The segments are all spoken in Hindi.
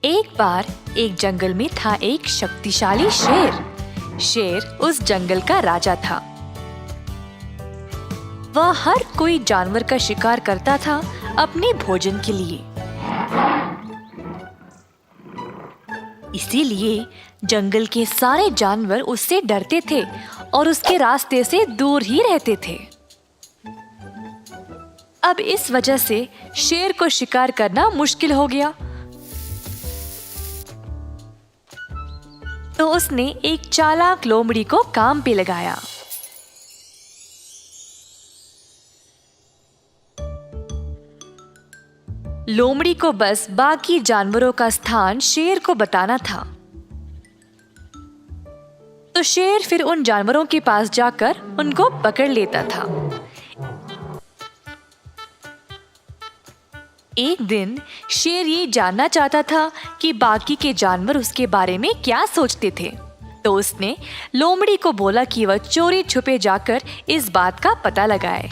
एक बार एक जंगल में था एक शक्तिशाली शेर। शेर उस जंगल का राजा था। वह हर कोई जानवर का शिकार करता था अपने भोजन के लिए। इसीलिए जंगल के सारे जानवर उससे डरते थे और उसके रास्ते से दूर ही रहते थे। अब इस वजह से शेर को शिकार करना मुश्किल हो गया। तो उसने एक चालाक लोमड़ी को काम पे लगाया। लोमड़ी को बस बाकी जानवरों का स्थान शेर को बताना था। तो शेर फिर उन जानवरों के पास जाकर उनको पकड़ लेता था। एक दिन शेर ये जानना चाहता था कि बाकी के जानवर उसके बारे में क्या सोचते थे। तो उसने लोमड़ी को बोला कि वह चोरी छुपे जाकर इस बात का पता लगाए।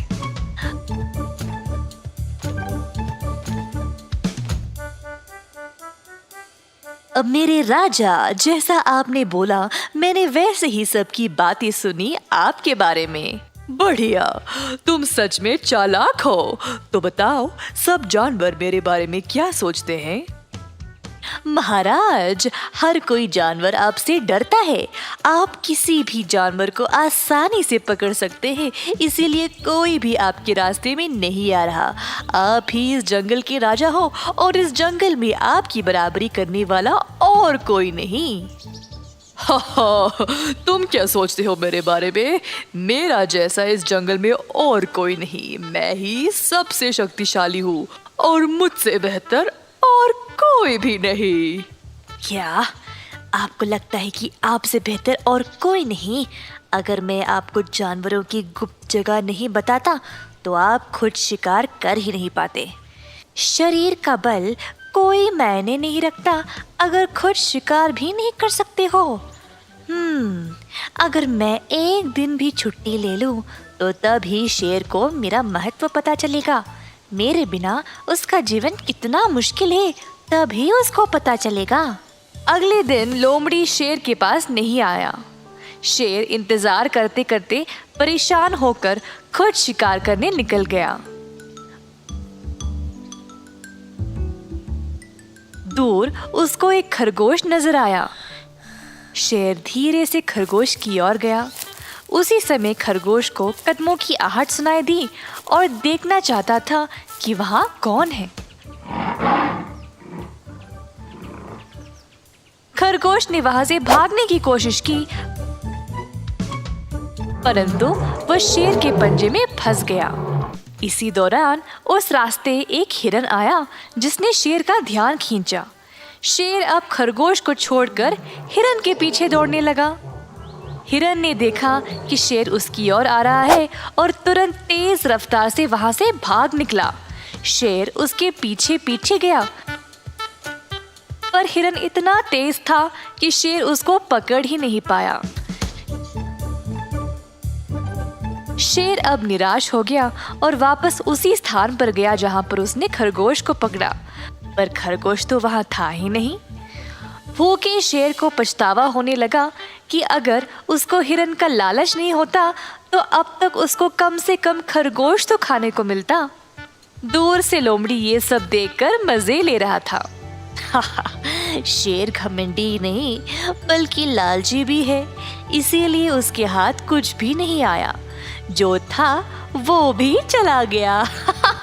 अब मेरे राजा, जैसा आपने बोला मैंने वैसे ही सबकी बातें सुनी आपके बारे में। बढ़िया, तुम सच में चालाक हो। तो बताओ, सब जानवर मेरे बारे में क्या सोचते हैं? महाराज, हर कोई जानवर आपसे डरता है। आप किसी भी जानवर को आसानी से पकड़ सकते हैं, इसीलिए कोई भी आपके रास्ते में नहीं आ रहा। आप ही इस जंगल के राजा हो और इस जंगल में आपकी बराबरी करने वाला और कोई नहीं। तुम क्या सोचते हो मेरे बारे में? मेरा जैसा इस जंगल में और कोई नहीं। मैं ही सबसे शक्तिशाली हूँ और मुझसे बेहतर और कोई भी नहीं। क्या आपको लगता है कि आपसे बेहतर और कोई नहीं? अगर मैं आपको जानवरों की गुप्त जगह नहीं बताता तो आप खुद शिकार कर ही नहीं पाते। शरीर का बल कोई मायने नहीं रखता अगर खुद शिकार भी नहीं कर सकते हो। अगर मैं एक दिन भी छुट्टी ले लूं तो तभी शेर को मेरा महत्व पता चलेगा। मेरे बिना उसका जीवन कितना मुश्किल है तभी उसको पता चलेगा। अगले दिन लोमड़ी शेर के पास नहीं आया। शेर इंतजार करते करते परेशान होकर खुद शिकार करने निकल गया। दूर उसको एक खरगोश नजर आया। शेर धीरे से खरगोश की ओर गया। उसी समय खरगोश को कदमों की आहट सुनाई दी और देखना चाहता था कि वहां कौन है। खरगोश ने वहां से भागने की कोशिश की, परंतु वह शेर के पंजे में फंस गया। इसी दौरान उस रास्ते एक हिरन आया जिसने शेर का ध्यान खींचा। शेर अब खरगोश को छोड़कर हिरन के पीछे दौड़ने लगा। हिरन ने देखा कि शेर उसकी ओर आ रहा है और तुरंत तेज रफ्तार से वहां से भाग निकला। शेर उसके पीछे पीछे गया, पर हिरन इतना तेज था कि शेर उसको पकड़ ही नहीं पाया। शेर अब निराश हो गया और वापस उसी स्थान पर गया जहां पर उसने खरगोश को पकड़ा, पर खरगोश तो वहां था ही नहीं। भूखे शेर को पछतावा होने लगा कि अगर उसको हिरन का लालच नहीं होता तो अब तक उसको कम से कम खरगोश तो खाने को मिलता। दूर से लोमड़ी ये सब देखकर मजे ले रहा था। शेर घमंडी नहीं बल्कि लालची भी है, इसीलिए उसके हाथ कुछ भी नहीं आया। जो था वो भी चला गया।